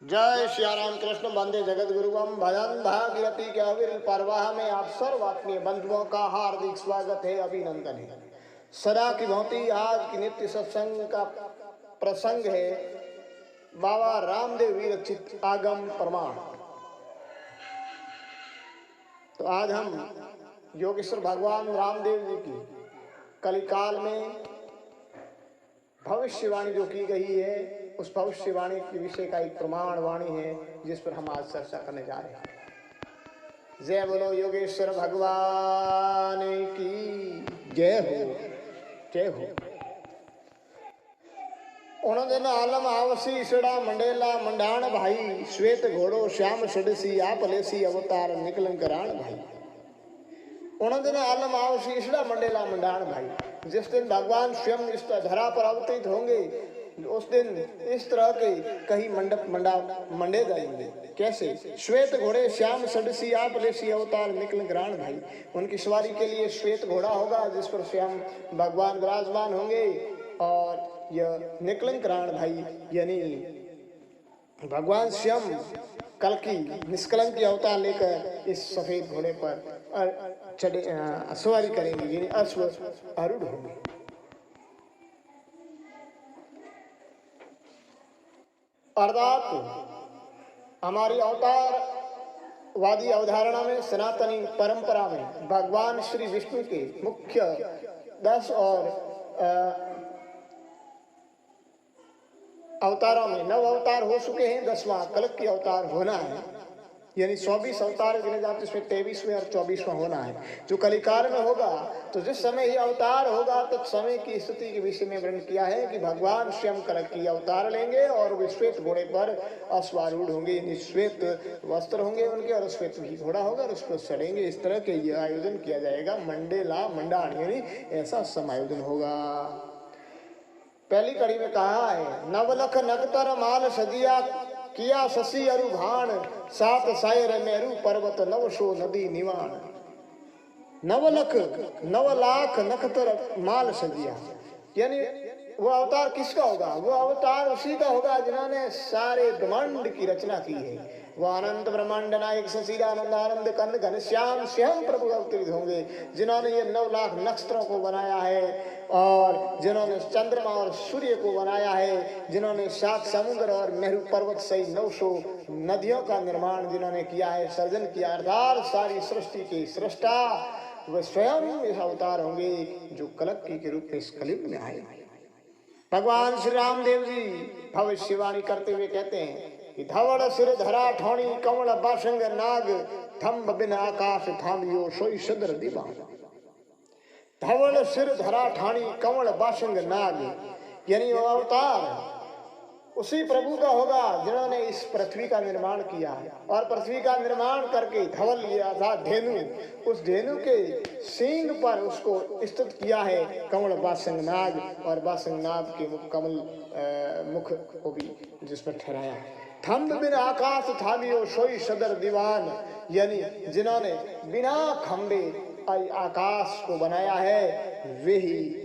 जय श्री राम कृष्ण वंदे जगत गुरुवम भजन भागीरथी के अविर परवाह में आप सर्व आत्मीय बंधुओं का हार्दिक स्वागत है, अभिनंदन है। सदा की भांति आज की नित्य सत्संग का प्रसंग है बाबा रामदेव विरचित आगम प्रमाण। तो आज हम योगेश्वर भगवान रामदेव जी की कलिकाल में भविष्यवाणी जो की गई है उस भविष्यवाणी के विषय का एक प्रमाण वाणी है जिस पर हम आज चर्चा करने जा रहे हैं। जय बोलो योगेश्वर भगवान की जय हो, जय हो। उन दिन आलम आवसी सड़ा मंडेला मंडाण भाई, श्वेत घोड़ो श्याम सडसी आप लेसी अवतार निकलन कराण भाई। उन दिन आलम आवसी सड़ा मंडेला मंडाण भाई, जिस दिन भगवान स्वयं इस धरा पर अवतरित होंगे उस दिन इस तरह के कई मंडप मंडे जाएंगे। कैसे? श्वेत घोड़े श्याम सडसी आप लेसी अवतार निकल ग्राण भाई। उनकी सवारी के लिए श्वेत घोड़ा होगा जिस पर स्वयं भगवान विराजमान होंगे, और यह निकलन ग्राण भाई यानी भगवान स्वयं कल की निष्कलंक अवतार लेकर इस सफेद घोड़े पर चढ़े सवारी करेंगे, यानी अश्व आरूढ़ होंगे। अर्थात हमारी अवतारवादी अवधारणा में, सनातनी परंपरा में भगवान श्री विष्णु के मुख्य 10 और अवतारों में 9 अवतार हो चुके हैं, 10वां कल्कि अवतार होना है, यानी 24 अवतार गिने जाते, इसमें 23वें और 24वां होना है जो कलिकाल में होगा। तो जिस समय ही अवतार होगा तब समय की स्थिति के विषय में वर्णन किया है कि भगवान स्वयं कल्कि अवतार लेंगे और वे श्वेत घोड़े पर अश्वारूढ़ होंगे, यानी श्वेत वस्त्र होंगे उनके और श्वेत भी घोड़ा होगा और उस पर चढ़ेंगे। इस तरह के यह आयोजन किया जाएगा, मंडेला मंडाण यानी ऐसा समायोजन होगा। पहली कड़ी में कहा है, नवलख नगतर माल सजिया किया शशि अरु भाण, सात सायर मेरु पर्वत नवशो नदी निवाण। 9 लाख नखतर माल सजिया, यानी वो अवतार किसका होगा? वो अवतार उसी का होगा जिन्होंने सारे ब्रह्मांड की रचना की है। वह अनंत ब्रह्मांड नायक सचिदानंद आनंद कंद घनश्याम स्वयं प्रभु अवतरित होंगे, जिन्होंने ये 9 लाख नक्षत्रों को बनाया है और जिन्होंने चंद्रमा और सूर्य को बनाया है, जिन्होंने 7 समुद्र और मेरु पर्वत सहित 900 नदियों का निर्माण जिन्होंने किया है, सर्जन किया। अर्थात सारी सृष्टि के सृष्टा वह स्वयं इस अवतार होंगे जो कल्कि के रूप में इस कलयुग में आए। भगवान श्री रामदेव जी भविष्यवाणी करते हुए कहते हैं कि धवड़ सिर धरा ठौणी कमल बासंग नाग, थम्ब बिन आकाश थामियो सोई सदर दीवान। धवल सिर धरा ठाणी कमल बासंग नाग, यानी वो अवतार उसी प्रभु का होगा जिन्होंने इस पृथ्वी का निर्माण किया है, और पृथ्वी का निर्माण करके धवल लिया था धेनु, उस धेनु के सींग पर उसको स्थित किया है कमल बासंग नाग, और बासंग नाग के कमल मुख को भी जिस पर ठहराया। थम्ब बिन आकाश थामियो सोई सदर दीवान, यानी जिन्होंने बिना खंबे आकाश को बनाया है वे ही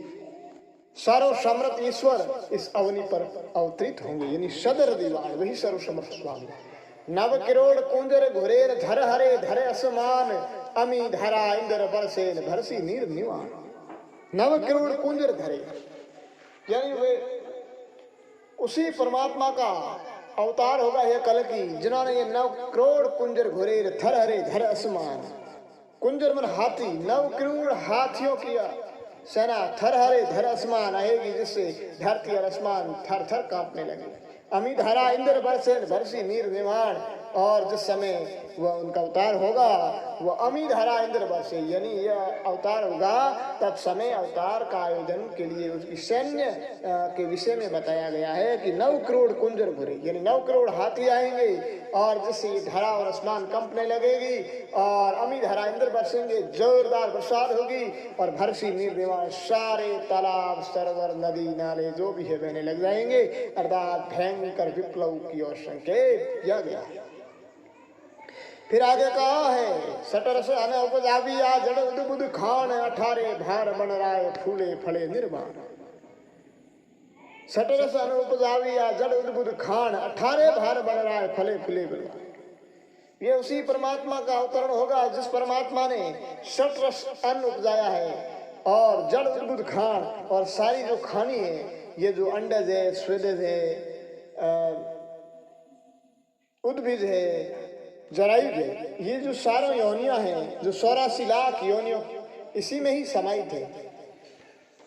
सर्वसमर्थ ईश्वर इस अवनी पर अवतरित होंगे, यानी सदर दीवान वही सर्वसमर्थ स्वामी। 9 करोड़ कुंजर घुरेर धर हरे धरे असमान, अमी धरा इंद्र बरसेन भरसी नीर निवान। 9 करोड़ कुंजर धरे, यानी वे उसी परमात्मा का अवतार होगा यह कल्कि, जिन्होंने ये 9 करोड़ कुंजर घुरेर धर हरे धर असमान। कुंजर मन हाथी, 9 करोड़ हाथियों की सेना थर हरे धर आसमान आएगी, जिससे धरती और आसमान थर थर कांपने लगे। अमी धारा इंद्र बरसेन भरसी नीर निवाण, और जिस समय वह उनका अवतार होगा वह अमी धारा इंद्र बरसे, यानी यह अवतार होगा तब समय अवतार का आयोजन के लिए उसकी सैन्य के विषय में बताया गया है कि 9 करोड़ कुंजर घुरे, यानी 9 करोड़ हाथी आएंगे और जिससे ये धरा और आसमान कंपने लगेगी, और अमी धारा इंद्र बरसेंगे, जोरदार बरसात होगी, और भरसी नीर निवाण, सारे तालाब सरोवर नदी नाले जो भी है बहने लग जाएंगे। अर्थात भयंकर विप्लव की ओर संकेत दिया गया है। फिर आगे कहा है, सटर से अन उपजावी आ जड़ उद बुद खान, 18 भार बन राय फूले फले निर्माण। सटरस अनुपजाविया जड़ उद्बुद्ध खान 18 भार बन रहा है फले फूले बलवान। ये उसी परमात्मा का अवतरण होगा जिस परमात्मा ने सटरस अन्न उपजाया है और जड़ उद्बुद्ध खान, और सारी जो खानी है, ये जो अंडज है, स्वेदज है, उद्भिज है, जरायुज है, ये जो सारों योनियां हैं, जो 84 लाख योनियों इसी में ही समाहित है।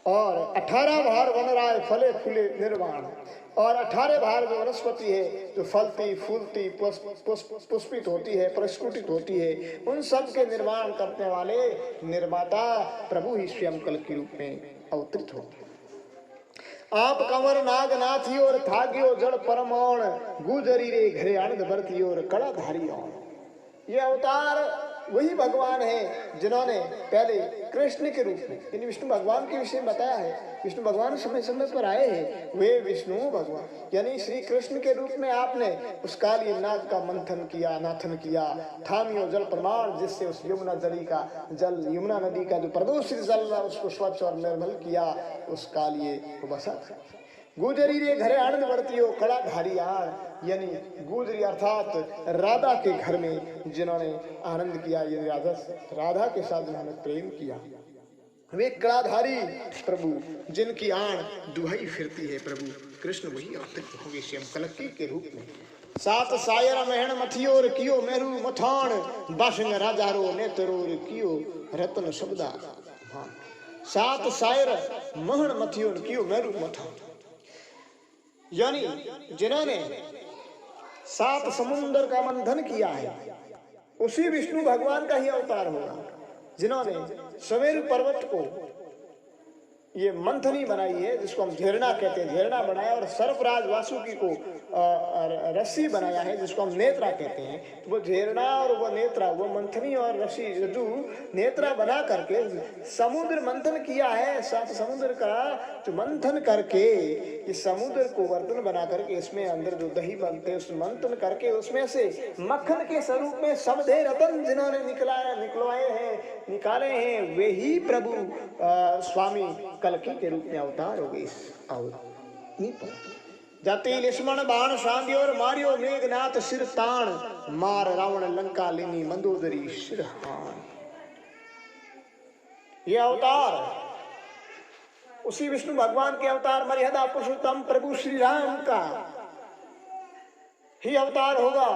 और 18 भार वन राय फले फूले निर्वाण, और 18 भार जो वनस्पति है, जो फलती फूलती पुष्पित होती है, प्रस्फुटित होती है, उन सब के निर्माण करने वाले निर्माता प्रभु ही स्वयं कल के रूप में अवतरित होते हैं। आप कंवर नाग नाथी और थागियो जड़ परमौण, गुजरी रे घरे आनंद भरती और कड़ाधारी औण। ये अवतार वही भगवान है जिन्होंने पहले कृष्ण के रूप में, यानी विष्णु भगवान के विषय में बताया है। विष्णु भगवान समय समय पर आए हैं, वे विष्णु भगवान यानी श्री कृष्ण के रूप में आपने उस काली नाग का मंथन किया, नाथन किया, थामियो जल प्रमाण, जिससे उस यमुना यमुना नदी का जो प्रदूषित जल उसको स्वच्छ और निर्मल किया, उस कालिए को बसा। गुजरी रे घरे आनंद बढ़ती हो कड़ा धारी आर, यानी गुजरी अर्थात राधा के घर में जिन्होंने आनंद किया, यानी राधा के साथ जिन्होंने प्रेम किया, वे कड़ाधारी प्रभु जिनकी आण दुहाई फिरती है, प्रभु कृष्ण वही अवतरित होंगे श्याम कलकी के रूप में। सात सायर महण मथियोर कियो मेरू मथान, बासंग राजारो नेतरोर कियो रतन शब्दा। हाँ, सात सायर महण मथियोर कियो मेरू मथान, यानी जिन्होंने 7 समुद्र का मंथन किया है, उसी विष्णु भगवान का ही अवतार होगा जिन्होंने सवेरु पर्वत को ये मंथनी बनाई है, जिसको हम झेरना कहते हैं, झेरना बनाया, और सर्पराज वासुकी को रस्सी बनाया है, जिसको हम नेत्रा कहते हैं। तो वो झेरना और वो नेत्रा, वो मंथनी और रस्सी जो नेत्रा बना करके समुद्र मंथन किया है। 7 समुद्र का जो मंथन करके इस समुद्र को बर्तन बना करके इसमें अंदर जो दही बनते हैं, उस मंथन करके उसमें से मक्खन के स्वरूप में समधे रतन जिन्होंने निकाले हैं, वे ही प्रभु स्वामी कलकी के रूप में अवतार हो गए। जाति लक्ष्मण बाण सांध्यो और मारियो मेघनाथ सिर ताण, मार रावण लंका लिनी मंदोदरी सिरहान। ये अवतार उसी विष्णु भगवान के अवतार मर्यादा पुरुषोत्तम प्रभु श्री राम का ही अवतार होगा।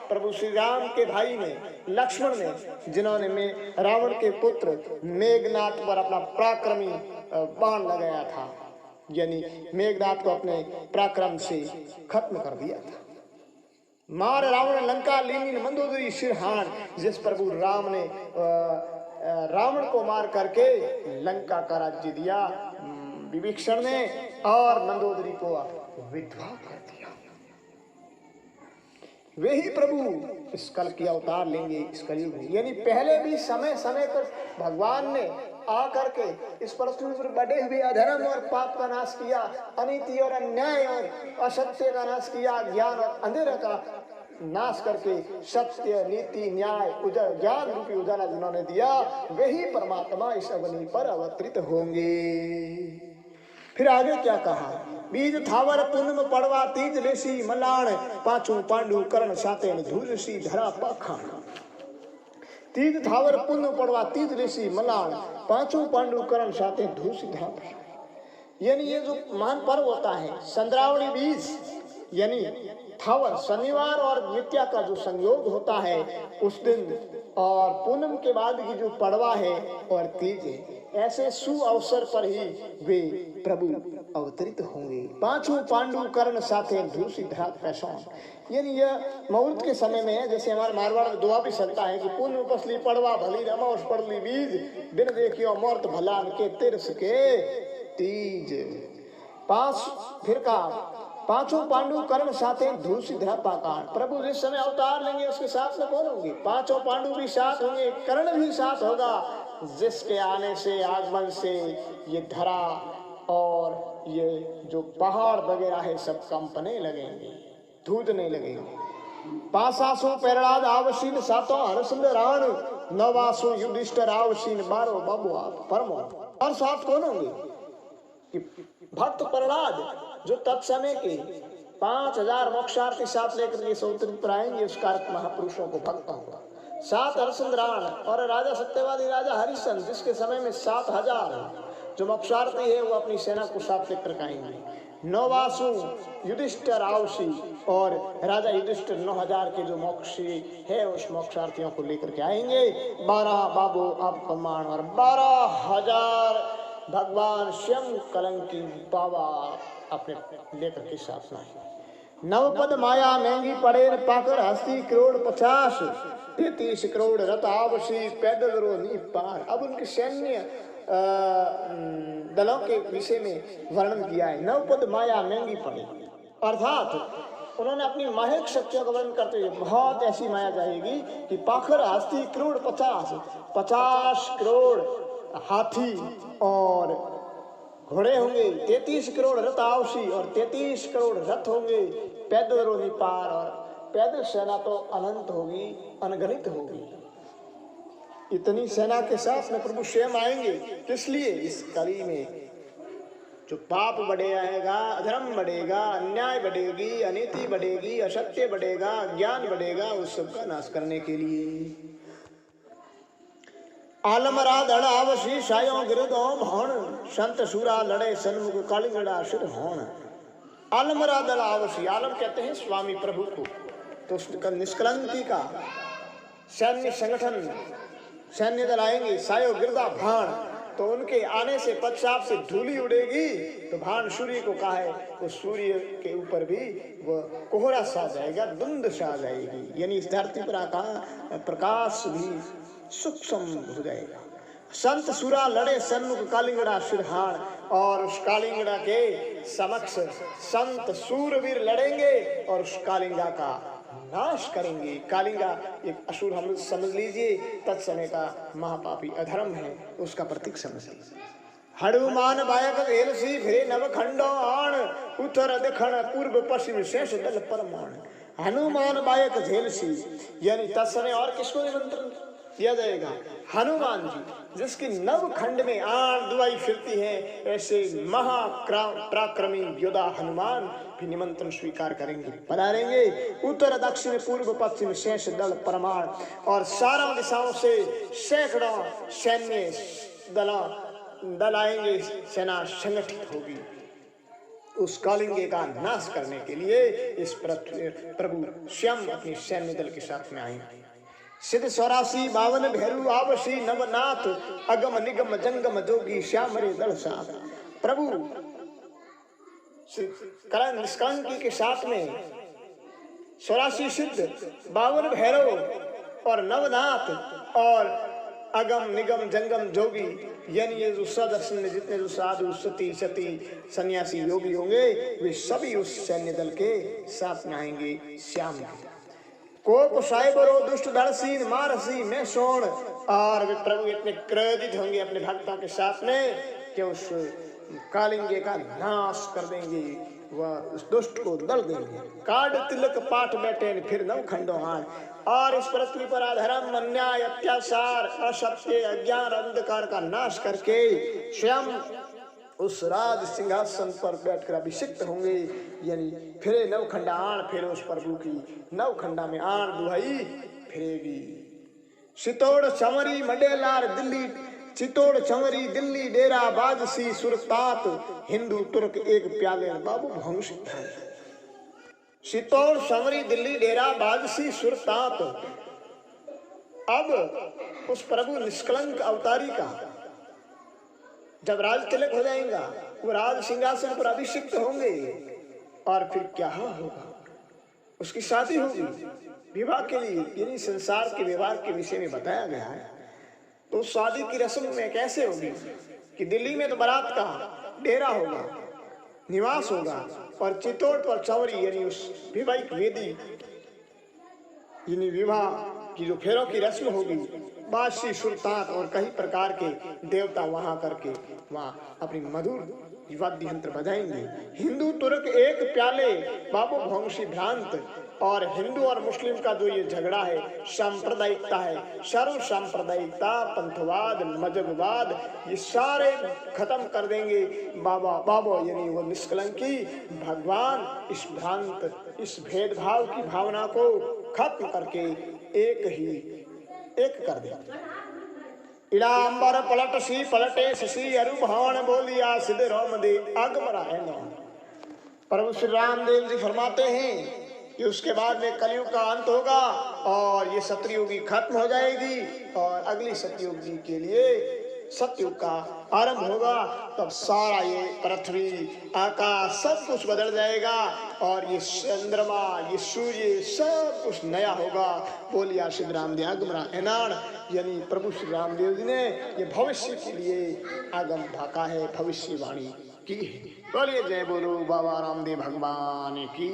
प्रभु श्री राम के भाई ने, लक्ष्मण ने, जिन्होंने में रावण के पुत्र मेघनाथ पर अपना पराक्रमी बाण लगाया था, यानी मेघनाथ को अपने पराक्रम से खत्म कर दिया था। मार रावण लंका लीनी मंदोदरी सिरहान, जिस प्रभु राम ने रावण को मार करके लंका का राज्य दिया विभीषण ने, और मंदोदरी को विधवा कर दिया। वे ही प्रभु इस कल की अवतार लेंगे इस कलयुग में। यानी पहले भी समय समय पर भगवान ने आकर के इस पृथ्वी पर बढ़े हुए अधर्म और पाप का नाश किया, अनीति और अन्याय और असत्य का नाश किया, ज्ञान और अंधेरे का नाश करके सत्य नीति न्याय ज्ञान रूपी उजाला जिन्होंने दिया, वही परमात्मा इस अग्नि पर अवतरित होंगे। फिर आगे क्या कहा? बीज थावर पूनम पड़वा तीज लेसी मलाण, पांचों पांडु कर्ण सातेन धूरसी धरा पाखाण। तीज थावर पूनम पड़वा तीज लेसी मलाण, पांचों पांडु कर्ण सातेन धूरसी धरा पाखाण। यानी ये जो महान पर्व होता है संद्रावणी बीज, यानी थावर शनिवार और द्वितीया का जो संयोग होता है उस दिन, और पूनम के बाद की जो पड़वा है और तीज है, ऐसे सु अवसर पर ही वे प्रभु अवतरित होंगे। पांचों पांडु कर्ण साथे धूसी धरा पैसौन। यानी यह मुहूर्त के समय में है, जैसे हमारे मारवाड़ में दुआ भी चलता है कि पूनम पसली पड़वा भली रमौस पड़ली बीज, बिन देखियो मूर्त भलान के तिरस के तीज। फिर कहा पांचों पांडु कर्ण साथे धूसी धरा पाकान। प्रभु जिस समय अवतार लेंगे उसके साथ में कौन होंगे? पांचों पांडु भी साथ होंगे, कर्ण भी साथ होगा, जिसके आने से आगमन से ये धरा और ये जो पहाड़ वगैरह है सब कंपने लगेंगे, धूधने लगेंगे। पासासु प्रहलाद आवसीन सातों हरसुंद राण, नवासु युधिष्ठिर आवसीन बारो बाबू आप परमो। और साथ कौन होंगे? कि भक्त प्रहलाद जो तत्समय के 5000 मोक्षार्थी साथ लेकर के सौतरी पर आएंगे, उस कारक महापुरुषों को भक्तों को 7 हरसंद्राण और राजा सत्यवादी राजा हरिश्चंद्र, जिसके समय में 7000 जो मोक्षार्थी है वो अपनी सेना को साथ लेकर आएंगे। नौवासु युधिष्ठिर आवशी और राजा युधिष्ठिर 9000 के जो मोक्षी है उस मोक्षार्थियों को लेकर के आएंगे। 12 बाबू आप प्रमाण और 12000 भगवान स्वयं कलंकी बाबा अपने लेकर के साथ आएंगे। नवपद माया महंगी पड़े पाकर हस्ती करोड़ 50 33 करोड़ रथ आवशी पैदल रो नी पार। अब उनके सैन्य दलों के विषय में वर्णन किया है। नवपद माया महंगी पड़ी, अर्थात उन्होंने अपनी माहिक शक्तियों का वर्णन करते हुए बहुत ऐसी माया जाएगी कि पाखर हस्ती करोड़ 50 करोड़ हाथी और घोड़े होंगे, 33 करोड़ रथ आवशी और 33 करोड़ रथ होंगे, पैदल रोनी पार और पैदल सेना तो अनंत होगी, अनगणित होगी। इतनी सेना के साथ में प्रभु स्वयं आएंगे। किस लिए? इस कली में जो पाप बढ़ेगा, अधर्म बढ़ेगा, अन्याय बढ़ेगी, अनीति बढ़ेगी, असत्य बढ़ेगा, ज्ञान बढ़ेगा, उस सबका नाश करने के लिए। आलमरा दड़ आवशी सायो गिरदो भौण, संत सूरा लड़े सन्मुख कालिंगड़ा सिर होण। आलमरा दड़ आवशी, आलम कहते हैं स्वामी प्रभु को, तो उसका निष्कलंकी का सैन्य संगठन सैन्य दल आएंगे। सायो गिरदा भाण, तो उनके आने से पश्चात से धूली उड़ेगी, तो भाण सूर्य को कहा है, तो सूर्य के ऊपर भी वो कोहरा सा जाएगा, धुंध सा जाएगी, यानी इस धरती पर प्रकाश भी सूक्ष्म हो जाएगा। संत सुरा लड़े सन्मुख कालिंगड़ा सिरहाण, और उस कालिंगड़ा के समक्ष संत सूरवीर लड़ेंगे और उस कालिंगा का नाश करेंगे। कालिंगा एक असुर, हम समझ लीजिए तत्समय का महापापी अधर्म है, उसका प्रतीक समझ लीजिए। हनुमान बायक भेलसी फिरे नव खंडो आण, उत्तर दक्षिण पूर्व पश्चिम शेष दल परमाण। हनुमान बायक झेलसी, यानी तत्समय और किसको निमंत्रण दिया जाएगा? हनुमान जी, जिसकी नव खंड में आण दुआई फिरती है, ऐसे महापराक्रमी योद्धा हनुमान भी निमंत्रण स्वीकार करेंगे, पधारेंगे। उत्तर दक्षिण पूर्व पश्चिम शेष दल परमाण, और चारों दिशाओं से सैकड़ों सैन्य दल आएंगे, सेना संगठित होगी उस कालिंगे का नाश करने के लिए। इस प्रभु स्वयं अपनी सैन्य दल के साथ में आएंगे। सिद्ध 84 52 भैरू आवशी नवनाथ, अगम निगम जंगम जोगी श्याम रे दल साथ। प्रभु निष्कलंकी के साथ में 84 सिद्ध 52 भैरव और नवनाथ और अगम निगम जंगम जोगी, यानी ये जो सदर्शन में जितने जो साधु सती सन्यासी योगी होंगे, वे सभी उस सैन्य दल के साथ में आएंगे श्याम के। कोप साइबरो दुष्ट दर्शीन मारसी में सोण, और वे प्रभु इतने क्रोधित होंगे अपने भक्तों के साथ में कि उस कालिंगे का नाश कर देंगे, वह उस दुष्ट को दल देंगे। काट तिलक पाठ बैठे फिर नव खंडो हान, और इस पृथ्वी पर अधर्म अन्याय अत्याचार असत्य अज्ञान अंधकार का नाश करके स्वयं उस राज सिंहासन पर बैठकर अभिषिक्त होंगे। यानी फिरे नवखंडा आण, फिर उस प्रभु की नवखंडा में आण दुहाई फिरेगी। चितौड़ चंवरी मंडेलार दिल्ली, चितौड़ चंवरी दिल्ली डेरा बाजसी सुरतात, हिंदू तुर्क एक प्याले बाबू भंग सिद्धांत। चितौड़ चंवरी दिल्ली डेरा बाजसी सुरतात। अब उस प्रभु निष्कलंक अवतारी का जब राज तिलक हो जाएगा, वो राज सिंहासन पर अभिषिक्त होंगे, और फिर क्या होगा? उसकी शादी होगी विवाह के लिए, यानी संसार के विवाह के विषय में बताया गया है। तो शादी की रस्म में कैसे होगी कि दिल्ली में तो बारात का डेरा होगा, निवास होगा, और चितौड़ पर चंवरी यानी उस विवाहिक वेदी, यानी विवाह की जो फेरों की रस्म होगी, बादशी सुल्तान और कई प्रकार के देवता वहां करके वहां अपनी मधुर वाद्य यंत्र बजाएंगे। हिंदू तुर्क एक प्याले बाबू भौंसी भ्रांत, और हिंदू और मुस्लिम का जो ये झगड़ा है, सांप्रदायिकता है, सर्व सांप्रदायिकता, पंथवाद, मजहबवाद, ये सारे खत्म कर देंगे बाबा। बाबा यानी वो निष्कलंकी भगवान इस भ्रांत, इस भेदभाव की भावना को खत्म करके एक कर दे। इलांबर पलट सी पलटे शशि अरु भाण बोलिया सिद्ध रोम दे अगमरा है ना। प्रभु श्री रामदेव जी फरमाते हैं कि उसके बाद में कलयुग का अंत होगा और ये सतयुगी खत्म हो जाएगी और अगली सतयुग जी के लिए सतयुग का आरंभ होगा। तब सारा ये पृथ्वी, आकाश सब कुछ बदल जाएगा और ये चंद्रमा, ये सूर्य सब कुछ नया होगा। बोलिया श्री रामदेव आगमरा एनाण, यानी प्रभु श्री रामदेव जी ने ये भविष्य के लिए आगम भाका है, भविष्यवाणी की है। बोलिए जय बोलो बाबा रामदेव भगवान की।